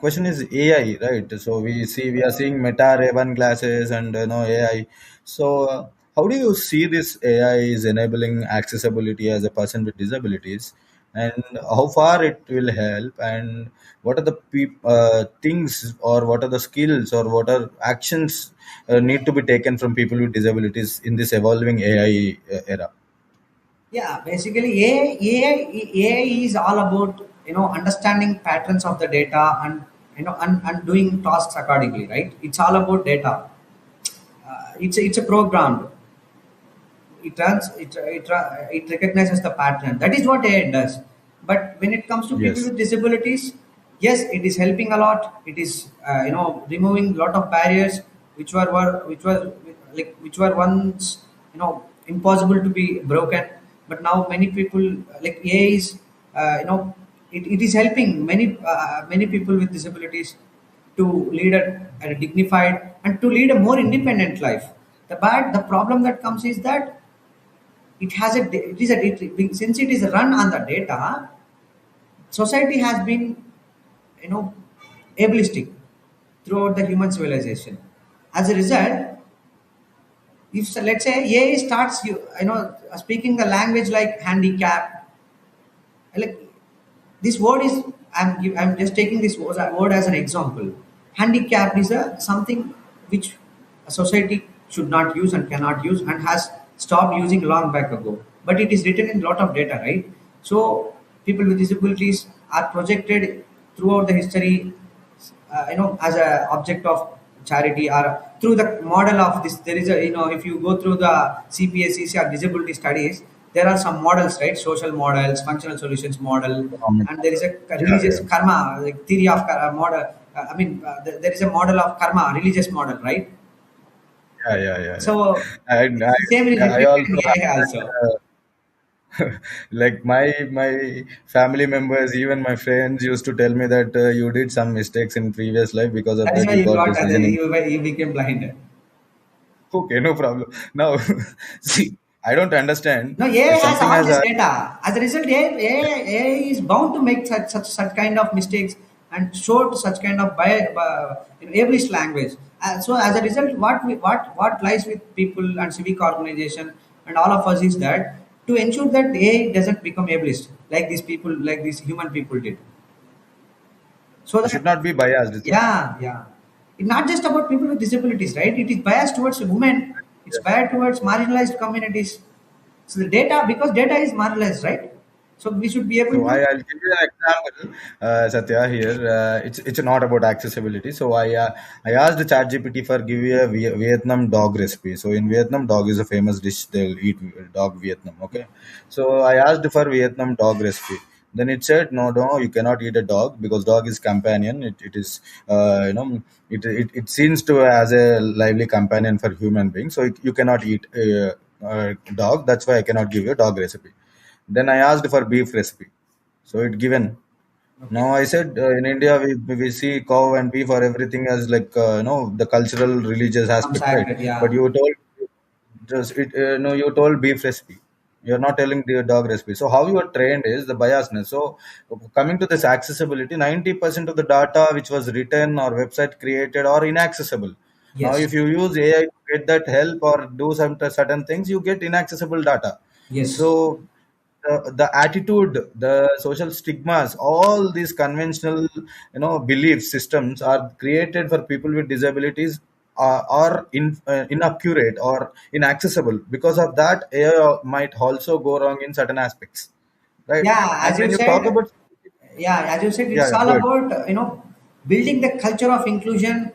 question is AI, right? So we are seeing Meta Ray-Ban glasses and AI. So how do you see this AI is enabling accessibility as a person with disabilities, and how far it will help, and what are the things, or what are the skills, or what are actions need to be taken from people with disabilities in this evolving AI era? Yeah, basically AI is all about understanding patterns of the data and and doing tasks accordingly, right? It's all about data. It's a program. It recognizes the pattern. That is what AI does. But when it comes to people Yes. with disabilities, yes, it is helping a lot. It is removing a lot of barriers which were once impossible to be broken. But now many people like AI is it is helping many people with disabilities to lead a dignified and to lead a more independent life. The problem that comes is that it has a it is a since it is run on the data, society has been you know ableistic throughout the human civilization. As a result, if let's say AI starts speaking the language like handicap, like this word is I'm just taking this word as an example. Handicapped is a something which a society should not use and cannot use and has stopped using long back ago. But it is written in a lot of data, right? So people with disabilities are projected throughout the history, as a object of charity or through the model of this. There is a if you go through the CPACC or disability studies, there are some models, right? Social models, functional solutions model, and there is a Yeah, religious yeah, karma, like theory of model. There is a model of karma, religious model, right? yeah, yeah, yeah, yeah. So And the same is I repeated also in have AI also. that, like my family members, even my friends used to tell me that you did some mistakes in previous life, because of That is that why you you got got this vision. you became blind. Okay, no problem. Now, see, I don't understand No, if AI has something all has this a. data. As a result, AI is bound to make such kind of mistakes and show such kind of ableist language. So as a result, what lies with people and civic organization and all of us is that to ensure that AI doesn't become ableist like these people, like these human people did. So Should that not be biased. yeah, it's not just about people with disabilities, right? It is biased towards women. It's Yes. biased towards marginalized communities. So the data, because data is marginalized, right? So we should be able So to. I'll give you an example, Satya. Here, it's not about accessibility. So I asked the ChatGPT for give you a Vietnam dog recipe. So in Vietnam, dog is a famous dish. They'll eat dog Vietnam. Okay. So I asked for Vietnam dog recipe. Then it said, no, no, you cannot eat a dog, because dog is companion. It is, it seems to as a lively companion for human beings. So you cannot eat a dog. That's why I cannot give you a dog recipe. Then I asked for beef recipe, so it given. Okay. Now I said, in India we see cow and beef or everything as like the cultural religious Some aspect, right? sacred, But yeah. you told just it no, you told beef recipe. You're not telling the dog recipe. So how you are trained is the biasness. So coming to this accessibility, 90% of the data which was written or website created or inaccessible. Now Yes. if you use AI to get that help or do some certain things, you get inaccessible data. Yes. So the attitude, the social stigmas, all these conventional belief systems are created for people with disabilities, are inaccurate or inaccessible. Because of that, AI might also go wrong in certain aspects, right? Yeah, as And you when you talk said, about. yeah, as you said, Yeah, it's yeah, all good. about building the culture of inclusion,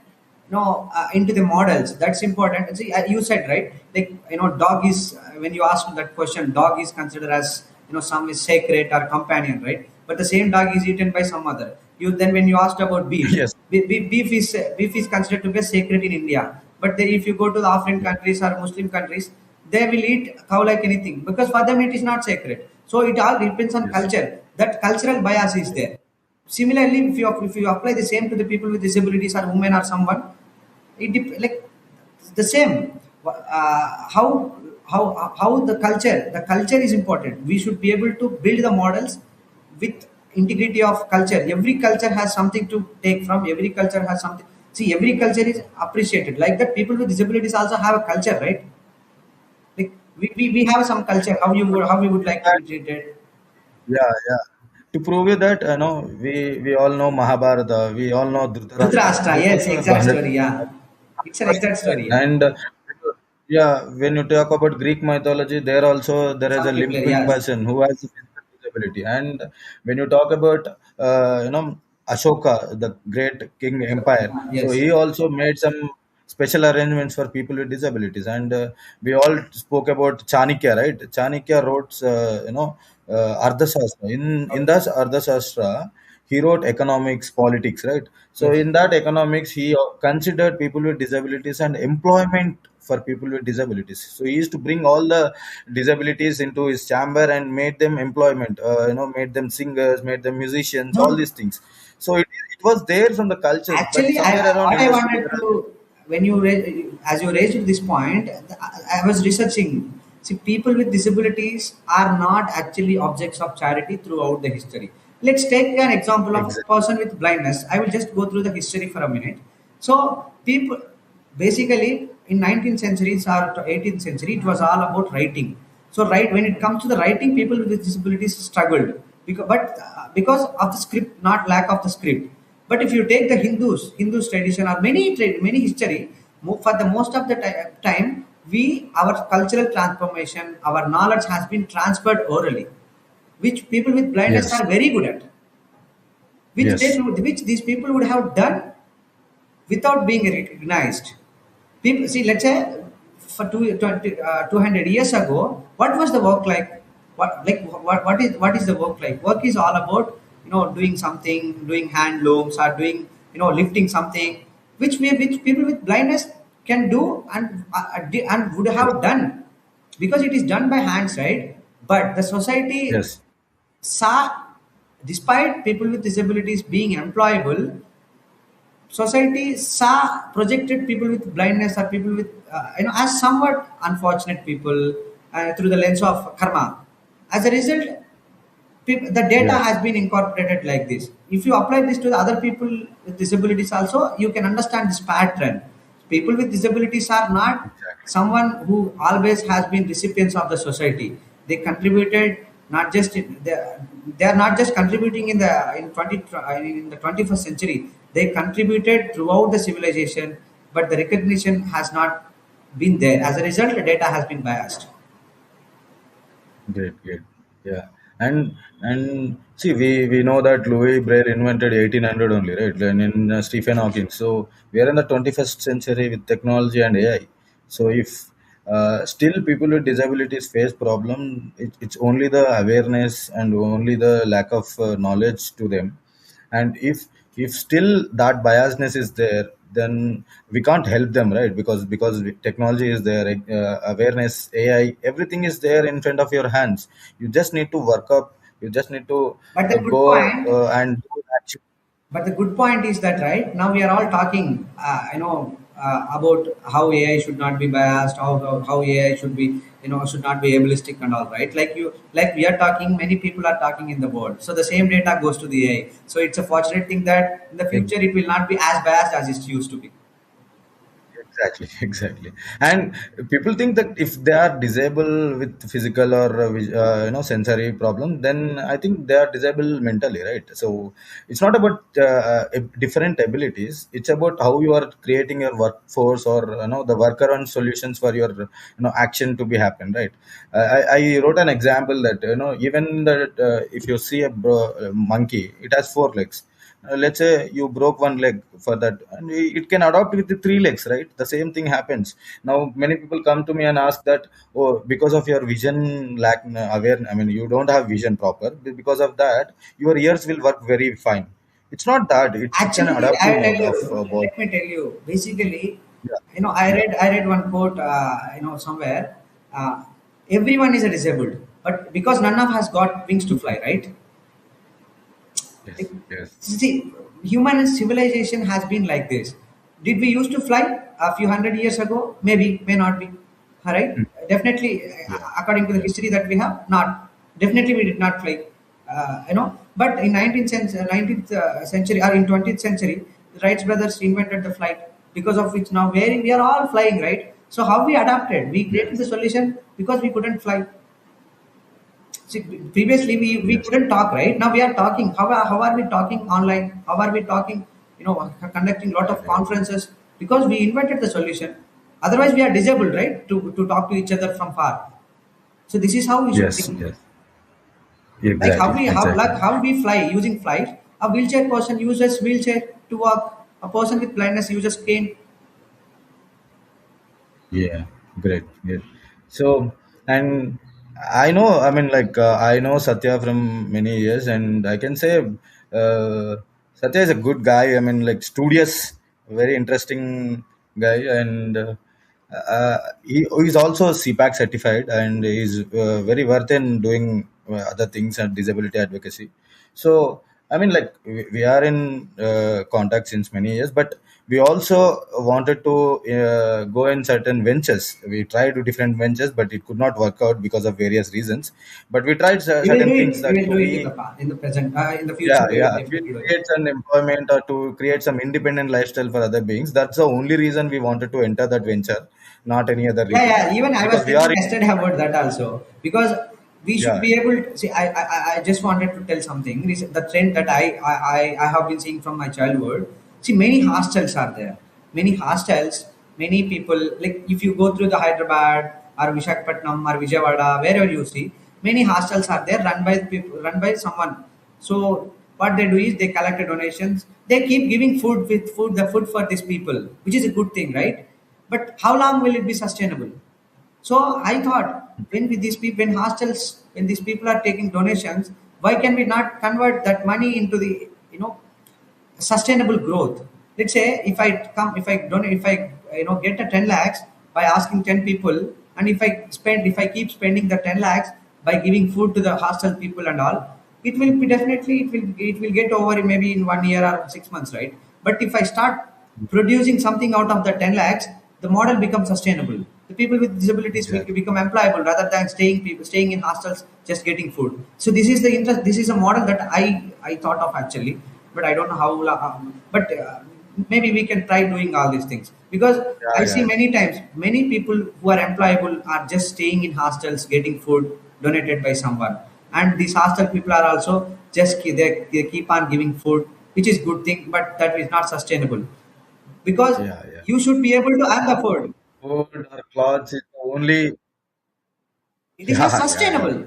into the models. That's important. See, you said right, like dog is when you ask that question, dog is considered as some is sacred or companion, right? But the same dog is eaten by some other. You then when you asked about beef, Yes. beef is considered to be sacred in India. But then if you go to the African Yeah. countries or Muslim countries, they will eat cow like anything because for them it is not sacred. So it all depends on Yes. culture. That cultural bias is Yes. there. Similarly, if you apply the same to the people with disabilities or women or someone, like the same. How the culture is important. We should be able to build the models with integrity of culture. Every culture has something to take from. Every culture has something. See, every culture is appreciated. Like that, people with disabilities also have a culture, right? Like we have some culture. How we would like to be treated. Yeah, yeah. To prove you that, we all know Mahabharata, we all know Dhritarashtra. Dhritarashtra, They yes, also have exact banded. story. Yeah, it's an exact story. Yeah, And yeah, when you talk about Greek mythology, there is a some people, limping yes, person who has a physical disability. And when you talk about Ashoka, the great king empire, so yes, he also made some special arrangements for people with disabilities. And we all spoke about Chanakya, right? Chanakya wrote Ardhasastra. In okay, that Ardhasastra, he wrote economics, politics, right? So yes. in that economics, he considered people with disabilities and employment for people with disabilities. So he used to bring all the disabilities into his chamber and made them employment. Made them singers, made them musicians, all No, these things. So it was there from the culture, but actually, somewhere around what I industry. wanted to, when you as you raised this point, I was researching. See, people with disabilities are not actually objects of charity throughout the history. Let's take an example of a Exactly. person with blindness. I will just go through the history for a minute. So, people basically in 19th centuries or 18th century, it was all about writing. So, right when it comes to the writing, people with disabilities struggled because of the script, not lack of the script. But if you take the Hindus tradition or many history, for the most of the time, our cultural transformation, our knowledge has been transferred orally, which people with blindness Yes. are very good at, Yes. which these people would have done without being recognized. People see, let's say for 200 years ago, what was the work like? What is the work like? Work is all about doing something, doing hand looms, or doing lifting something, which people with blindness can do and would Yes. have done because it is done by hands, right? But the society Yes. saw, despite people with disabilities being employable, society saw projected people with blindness or people with as somewhat unfortunate people through the lens of karma. As a result, the data Yes. has been incorporated like this. If you apply this to the other people with disabilities also, you can understand this pattern. People with disabilities are not Exactly. someone who always has been recipients of the society. They contributed not just they are not just contributing in the 21st century. They contributed throughout the civilization, but the recognition has not been there. As a result, the data has been biased. Great, great. Yeah. And see, we know that Louis Braille invented 1800 only, right? And in Stephen Hawking. So we are in the 21st century with technology and AI. So if still people with disabilities face problem, it's only the awareness and only the lack of knowledge to them. And if still that biasness is there, then we can't help them, right? Because technology is there, awareness, AI, everything is there in front of your hands. You just need to work up, you just need to But the good go point and do action. But the good point is that right now we are all talking, about how AI should not be biased, how AI should be, should not be ableistic and all, right? Like we are talking, many people are talking in the world. So the same data goes to the AI. So it's a fortunate thing that in the future it will not be as biased as it used to be. Exactly, exactly. And people think that if they are disabled with physical or sensory problem, then I think they are disabled mentally, right? So it's not about different abilities. It's about how you are creating your workforce, or the workaround solutions for your action to be happen, right? I wrote an example that even that if you see a monkey, it has four legs. Let's say you broke one leg for that, and it can adopt with the three legs, right? The same thing happens. Now many people come to me and ask that, oh, because of your vision lack, aware, I mean, you don't have vision proper, because of that your ears will work very fine. It's not that, it's an Actually, adaptive I tell mode of you, body. let me tell you. Basically, Yeah. I read one quote, somewhere. Uh, Everyone is a disabled, but because none of us got wings to fly, right? Yes. Like, Yes. see, human civilization has been like this. Did we used to fly a few hundred years ago? Maybe, may not be. All right. Hmm. Definitely, Yeah. according to the Yeah. history that we have, not. Definitely, we did not fly. But in 19th century or in 20th century, the Wright brothers invented the flight, because of which now we are all flying, right? So how we adapted? We created the Yes. solution because we couldn't fly. See, previously we Yes. couldn't talk, right? Now we are talking. How are we talking online? How are we talking? Conducting a lot of Yeah. conferences because we invented the solution. Otherwise, we are disabled, right? To talk to each other from far. So this is how we should Yes. think. Yes. Like how Exactly. we how Exactly. like how we fly using flight. A wheelchair person uses wheelchair to walk. A person with blindness uses cane. Yeah, great, great. So, and I know, I mean, like, I know Satya from many years, and I can say Satya is a good guy. I mean, like, studious, very interesting guy, and he's also CPAC certified, and he's very worth in doing other things and disability advocacy. So, I mean, like, we are in contact since many years, but we also wanted to go in certain ventures. We tried to different ventures, but it could not work out because of various reasons. But we tried We will certain do things it. We that will do it in the we, past, in the present, in the future. yeah, We will yeah, will definitely do it. create some employment or to create some independent lifestyle for other beings. That's the only reason we wanted to enter that venture, not any other Yeah, reason. yeah. Even I was Because we are, thinking yesterday about that also, because we should yeah, be able to see. I just wanted to tell something. The trend that I have been seeing from my childhood. See, many hostels are there. Many hostels. Many people, like if you go through the Hyderabad or Visakhapatnam or Vijayawada, wherever you see, many hostels are there run by people, run by someone. So what they do is they collect donations. They keep giving food with food the food for these people, which is a good thing, right? But how long will it be sustainable? So I thought, when with these people, when hostels, when these people are taking donations, why can we not convert that money into the sustainable growth? Let's say if I donate, if I get a 10 lakhs by asking 10 people, and if I keep spending the 10 lakhs by giving food to the hostel people and all, it will be definitely it will get over in maybe in 1 year or 6 months, right? But if I start producing something out of the 10 lakhs, the model becomes sustainable. The people with disabilities will exactly. become employable rather than staying in hostels just getting food. So this is the interest. This is a model that I thought of actually, but I don't know how. But maybe we can try doing all these things, because I Yeah, see yeah, many times many people who are employable are just staying in hostels getting food donated by someone, and these hostel people are also just they keep on giving food, which is good thing, but that is not sustainable, because yeah, yeah. you should be able to earn the food. Food or clothes is the only, It is not yeah, yeah, yeah. sustainable.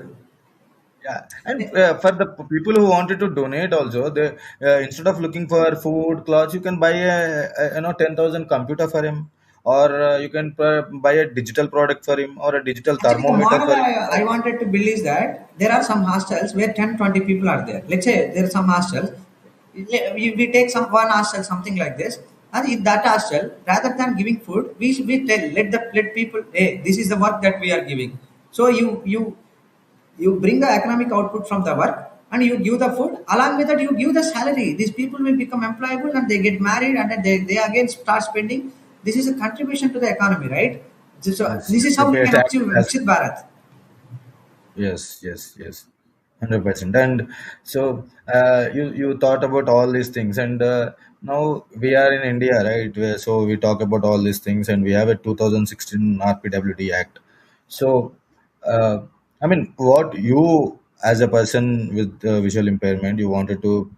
Yeah, and for the people who wanted to donate also, they instead of looking for food, clothes, you can buy a 10,000 computer for him, or you can buy a digital product for him, or a digital Actually, the thermometer model for him. I wanted to build is that there are some hostels where 10, 20 people are there. Let's say there are some hostels. We take some one hostel, something like this. And in that hostel, rather than giving food, we tell let people, hey, this is the work that we are giving. So you bring the economic output from the work, and you give the food. Along with that, you give the salary. These people will become employable and they get married, and then they again start spending. This is a contribution to the economy, right? So Yes, this yes, is they how we pay can tax achieve as Viksit Bharat. yes, yes, yes, 100%. And so you thought about all these things, and now we are in India, right? So we talk about all these things, and we have a 2016 RPWD Act. So, I mean, what you as a person with visual impairment, you wanted to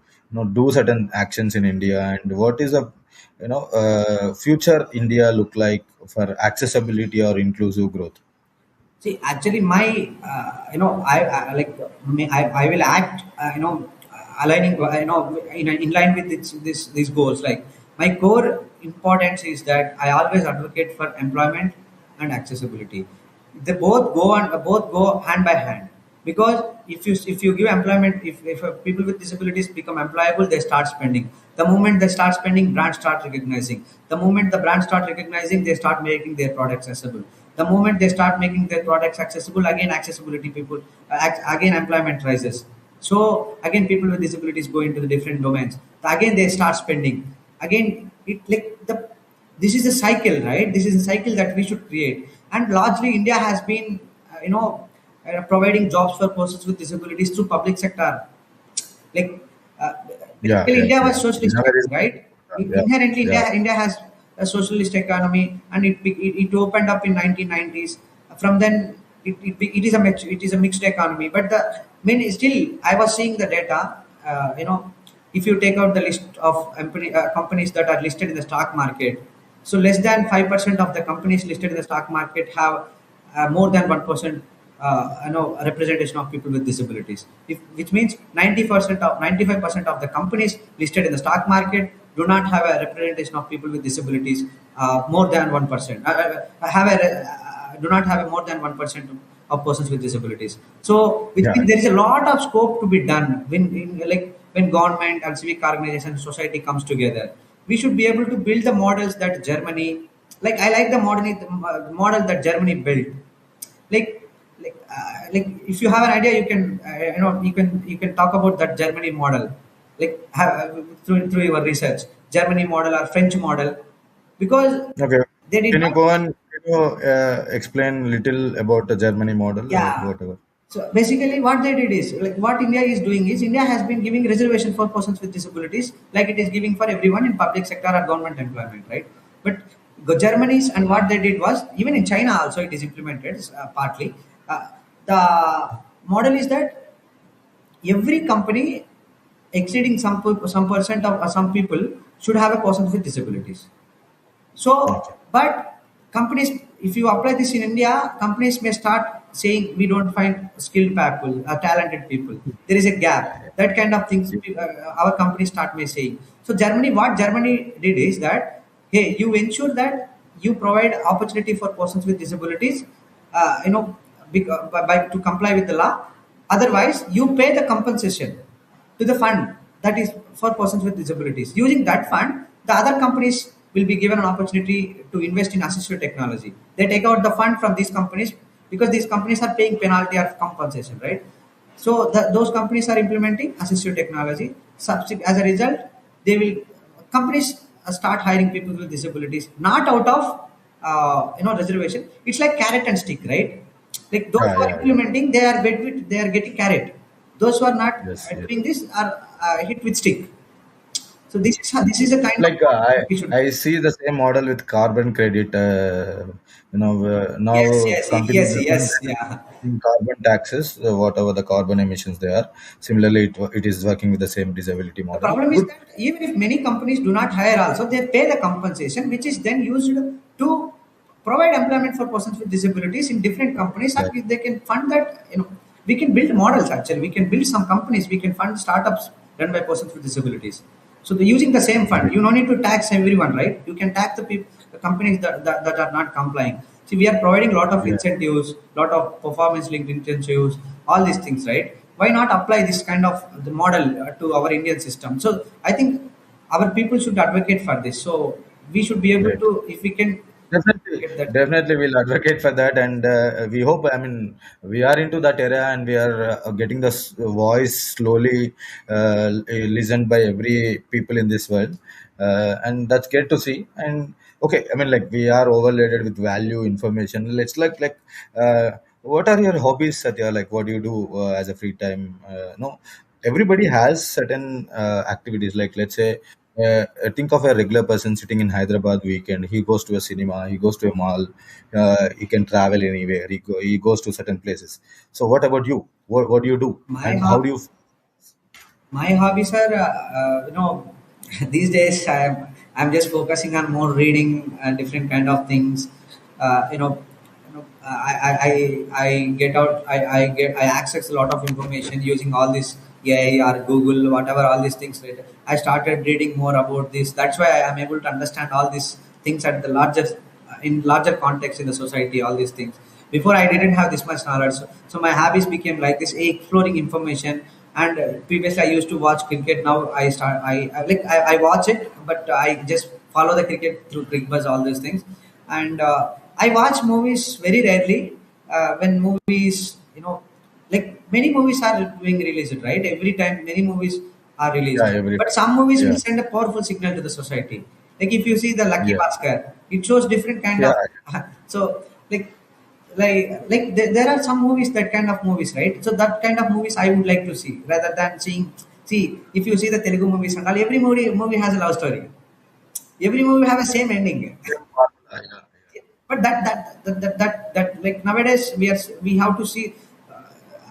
do certain actions in India, and what is the future India look like for accessibility or inclusive growth? See, actually, my I like I will act aligning in line with these goals. Like my core importance is that I always advocate for employment and accessibility. They both go hand by hand, because if you give employment, if people with disabilities become employable, they start spending. The moment they start spending, brands start recognizing. The moment the brands start recognizing, they start making their products accessible. The moment they start making their products accessible, again accessibility people, again employment rises. So again people with disabilities go into the different domains. Again they start spending. Again it like the this is a cycle, right? This is a cycle that we should create. And largely India has been providing jobs for persons with disabilities through public sector. Like uh, Yeah, basically yeah, India was yeah. socialist Whenever country, is right? yeah, Inherently yeah, India has a socialist economy, and it opened up in 1990s. From then it is a mixed economy, but the main still I was seeing the data. If you take out the list of companies that are listed in the stock market, so less than 5% of the companies listed in the stock market have more than 1% representation of people with disabilities. Which means 95% of the companies listed in the stock market do not have a representation of people with disabilities more than 1%. Do not have a more than 1% of persons with disabilities. So, which yeah, means there is a lot of scope to be done when government and civic organization society comes together. We should be able to build the models that Germany, like I like the model that Germany built. Like like if you have an idea, you can you can talk about that Germany model, through your research, Germany model or French model, because okay. they did Can you not. go and explain little about the Germany model or Yeah. whatever? So basically, what they did is, like, what India is doing is, India has been giving reservation for persons with disabilities, like it is giving for everyone in public sector or government employment, right? But Germany's, and what they did was, even in China also it is implemented partly. The model is that every company exceeding some percent of some people should have a person with disabilities. Okay. So, but companies, if you apply this in India, companies may start saying we don't find skilled people, talented people. There is a gap. That kind of things our companies start may saying. So Germany, what Germany did is that, hey, you ensure that you provide opportunity for persons with disabilities, uh, you know, to comply with the law. Otherwise, you pay the compensation to the fund that is for persons with disabilities. Using that fund, the other companies will be given an opportunity to invest in assistive technology. They take out the fund from these companies because these companies are paying penalty or compensation, right? So those companies are implementing assistive technology. As a result, they will companies start hiring people with disabilities, not out of reservation. It's like carrot and stick, right? Like those Yeah, who are yeah, yeah. implementing, they are getting carrot. Those who are not Yes, yes. doing this are hit with stick. So this is a kind of Like model that we should. I see the same model with carbon credit. Now Yes, yes, companies yes, are saying yes, that yeah. in carbon taxes, whatever the carbon emissions they are. Similarly, it is working with the same disability The model. problem is Good. that even if many companies do not hire, also they pay the compensation, which is then used to provide employment for persons with disabilities in different companies, Yeah, and they can fund that. We can build models actually. We can build some companies. We can fund startups run by persons with disabilities. So they're using the same fund. great. You don't need to tax everyone, right? You can tax the people, the companies that are not complying. See, we are providing a lot of Yeah, incentives, lot of performance linked incentives, all these things, right? Why not apply this kind of the model to our Indian system? So I think our people should advocate for this. So we should be able great. to, if we can Definitely, get that. definitely, we'll advocate for that, and we hope. I mean, we are into that era, and we are getting the voice slowly listened by every people in this world, and that's great to see. And okay, I mean, like we are overloaded with value information. Let's what are your hobbies, Satya? Like, what do you do as a free time? No, everybody has certain activities. Like, let's say think of a regular person sitting in Hyderabad weekend. He goes to a cinema, he goes to a mall, he can travel anywhere, he goes to certain places. So, what about you? What do you do? My And how do hob- you? my hobbies are these days I'm just focusing on more reading and different kind of things. I get out, I access a lot of information using all this AI or Google, whatever, all these things, right? I started reading more about this. That's why I am able to understand all these things at the largest, in larger context in the society, all these things. Before I didn't have this much knowledge, so my hobbies became like this, exploring information. And previously I used to watch cricket. Now I watch it, but I just follow the cricket through crickbuzz, all those things. And I watch movies very rarely. When movies, like many movies are being released, right? Every time many movies are released, Yeah, every but some movies will yeah, send a powerful signal to the society. Like if you see the Lucky yeah, Bhaskar, it shows different kind yeah, of so there are some movies, that kind of movies, right? So that kind of movies I would like to see, rather than seeing. See, if you see the Telugu movies and all, every movie has a love story. Every movie have a same ending. But that like nowadays we have to see.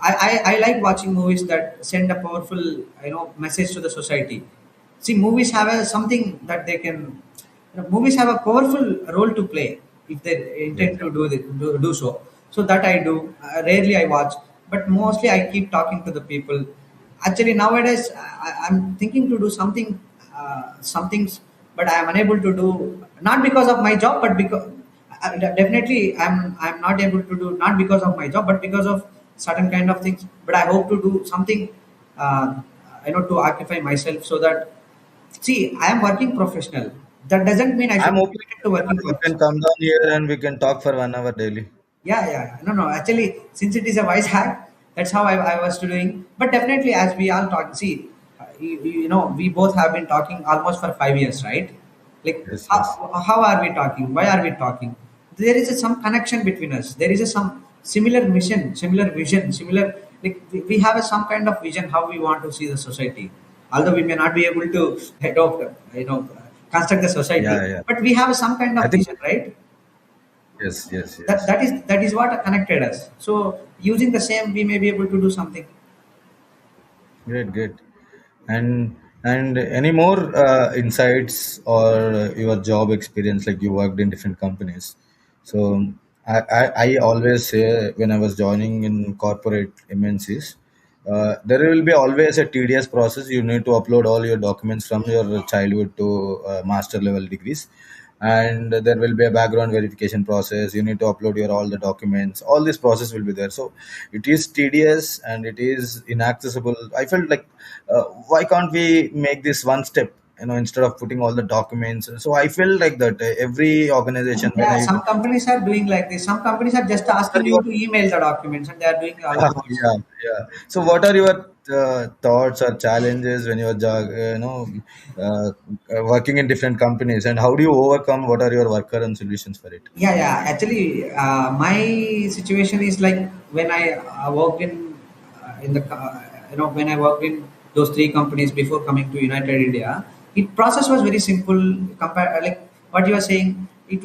I like watching movies that send a powerful message to the society. See, movies have a something that they can. Movies have a powerful role to play if they Yes. intend to do so. So that I do. Rarely I watch, but mostly I keep talking to the people. Actually, nowadays I'm thinking to do some things, but I am unable to do not because of my job, but because definitely I'm not able to do not because of my job, but because of certain kind of things. But I hope to do something, to occupy myself so that see I am working professional. That doesn't mean I should I'm be open. limited to working You can professional. come down here and we can talk for 1 hour daily. Yeah, yeah, yeah. No, no. Actually, since it is a wise hack, that's how I was doing. But definitely, as we all talk, see, we both have been talking almost for 5 years, right? Like, Yes, yes. how are we talking? Why are we talking? There is some connection between us. There is some similar mission, similar vision, similar. Like, we have some kind of vision how we want to see the society. Although we may not be able to, construct the society, Yeah, yeah. but we have some kind I of think vision, right? yes, yes, that yes. that is that is what connected us, so using the same we may be able to do something. Great, great. And any more insights or your job experience, like you worked in different companies. So I always say when I was joining in corporate MNCs, there will be always a tedious process. You need to upload all your documents from your childhood to master level degrees, and there will be a background verification process. You need to upload your all the documents. All this process will be there. So it is tedious and it is inaccessible. I felt like, why can't we make this one step, instead of putting all the documents? So I feel like that every organization when Yeah, I some companies are doing like this. Some companies are just what are asking you your to email the documents and they are doing all the work. yeah, yeah. So what are your thoughts or challenges when you're uh, working in different companies, and how do you overcome? What are your workaround solutions for it? Yeah, yeah. Actually, my situation is like when I worked in the when I worked in those three companies before coming to United India. It process was very simple. Compare like what you are saying. It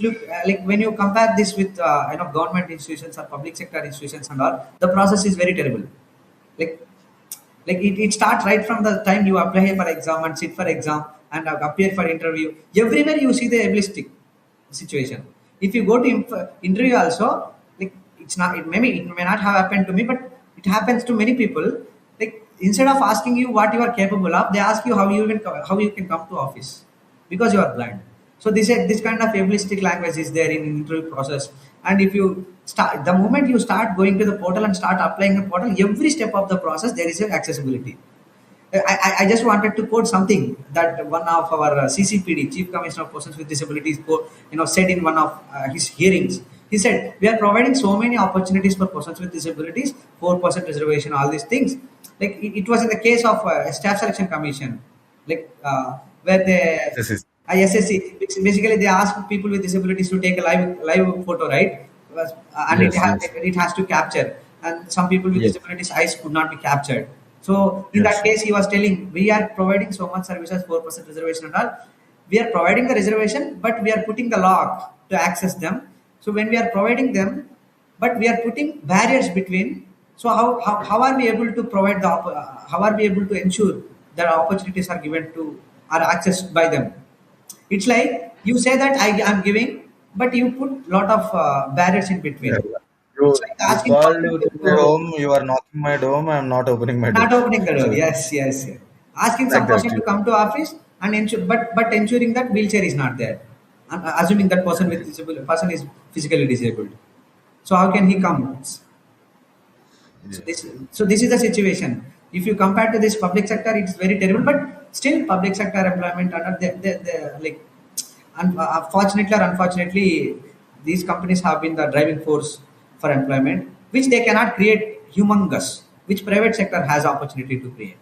looked like when you compare this with government institutions or public sector institutions and all, the process is very terrible. Like it starts right from the time you apply for exam and sit for exam and appear for interview. Everywhere you see the ableistic situation. If you go to interview also, like it's not it maybe it may not have happened to me, but it happens to many people. Like instead of asking you what you are capable of, they ask you how you can come to office because you are blind. So this kind of ableistic language is there in interview process. And if you start the moment you start going to the portal and start applying the portal, every step of the process there is an accessibility. I just wanted to quote something that one of our CCPD, Chief Commissioner of Persons with Disabilities, said in one of his hearings. He said, "We are providing so many opportunities for persons with disabilities, 4% reservation, all these things." Like it was in the case of Staff Selection Commission, like where they This is SSC. Basically, they ask people with disabilities to take a live photo, right? And yes, yes, it has to capture. And some people with yes, disabilities eyes could not be captured. So in that yes, case, he was telling, we are providing so much services, 4% reservation and all. We are providing the reservation, but we are putting the lock to access them. So when we are providing them, but we are putting barriers between. So how are we able to provide how are we able to ensure that opportunities are given to are accessed by them? It's like you say that I am giving, but you put lot of barriers in yeah. between. You It's like you asking called someone to my to home. You are knocking my door. I am not opening my door. not opening the door. So Yes, yes, yes. Asking some like that. person to come to office and ensure, but ensuring that wheelchair is not there, and assuming that person is physically disabled. So how can he come? So Yes. this is the situation. If you compare to this public sector, it's very terrible. But still, public sector employment under the like, unfortunately or unfortunately, these companies have been the driving force for employment, which they cannot create humongous, which private sector has opportunity to create.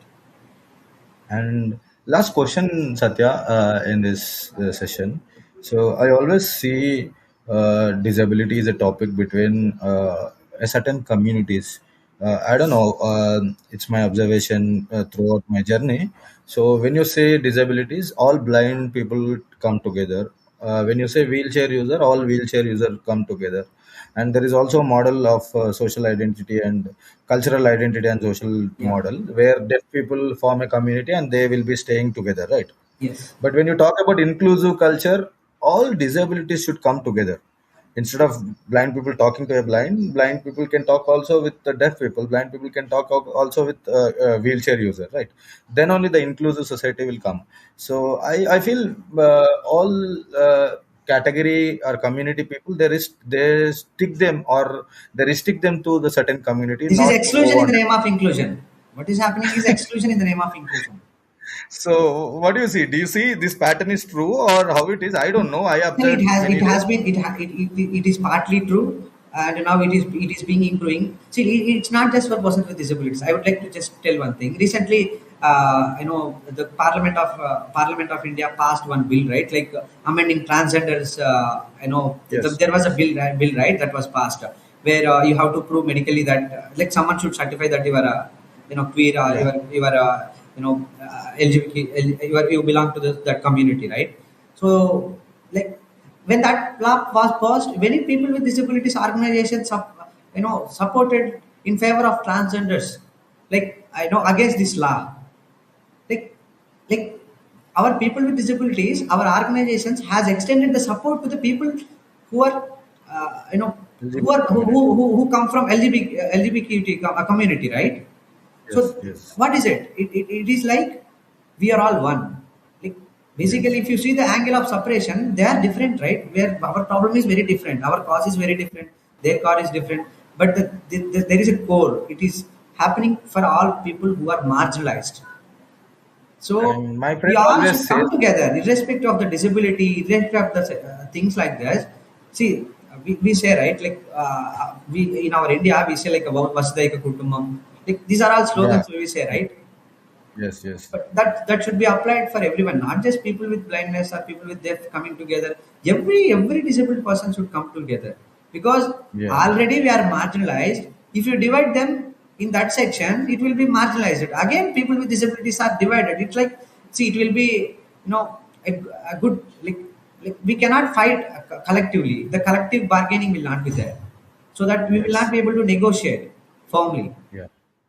And last question, Satya, in this session. So I always see disability is a topic between a certain communities. I don't know. It's my observation throughout my journey. So when you say disabilities, all blind people come together. When you say wheelchair user, all wheelchair user come together. And there is also a model of social identity and cultural identity and social Yeah. model where deaf people form a community and they will be staying together, right? Yes. But when you talk about inclusive culture, all disabilities should come together. Instead of blind people talking to a blind people can talk also with the deaf people. Blind people can talk also with wheelchair user, right? Then only the inclusive society will come. So I feel all category or community people they stick them or they restrict them to the certain community, This is not exclusion in the wanted. name of inclusion. What is happening is exclusion in the name of inclusion. So what do you see? Do you see this pattern is true or how it is? I don't know. I Well, observed it many days. has been it is partly true, and now it is being improving. See, it's not just for persons with disabilities. I would like to just tell one thing. Recently, the Parliament of India passed one bill, right? Like amending transgenders. Yes. There was a bill, right, that was passed where you have to prove medically that like someone should certify that you are queer, Yeah. you are LGBT, you belong to that community, right? So, like when that law was passed, many people with disabilities organizations, supported in favor of transgenders. Like I know against this law. Like, like our people with disabilities, our organizations has extended the support to the people who are, LGBT community. who come from LGBTQ community, right? Yes. So Yes. what is it? It is like we are all one. Like basically, Yes. if you see the angle of separation, they are different, right? Where our problem is very different, our cause is very different, their cause is different, but there is a core. It is happening for all people who are marginalized. So And my we friend all should always says, come together, irrespective of the disability, irrespective of the things like this. See, we say right, like we in our India, we say like about Vasudhaiva Kutumbam. Like these are all yeah, slogans we say, right? yes, yes, But that should be applied for everyone, not just people with blindness or people with deaf coming together. Every disabled person should come together because yeah, already we are marginalized. If you divide them in that section, it will be marginalized. Again, people with disabilities are divided. It's like see, it will be a good like we cannot fight collectively. The collective bargaining will not be there, so that we will not yes, be able to negotiate firmly. yeah.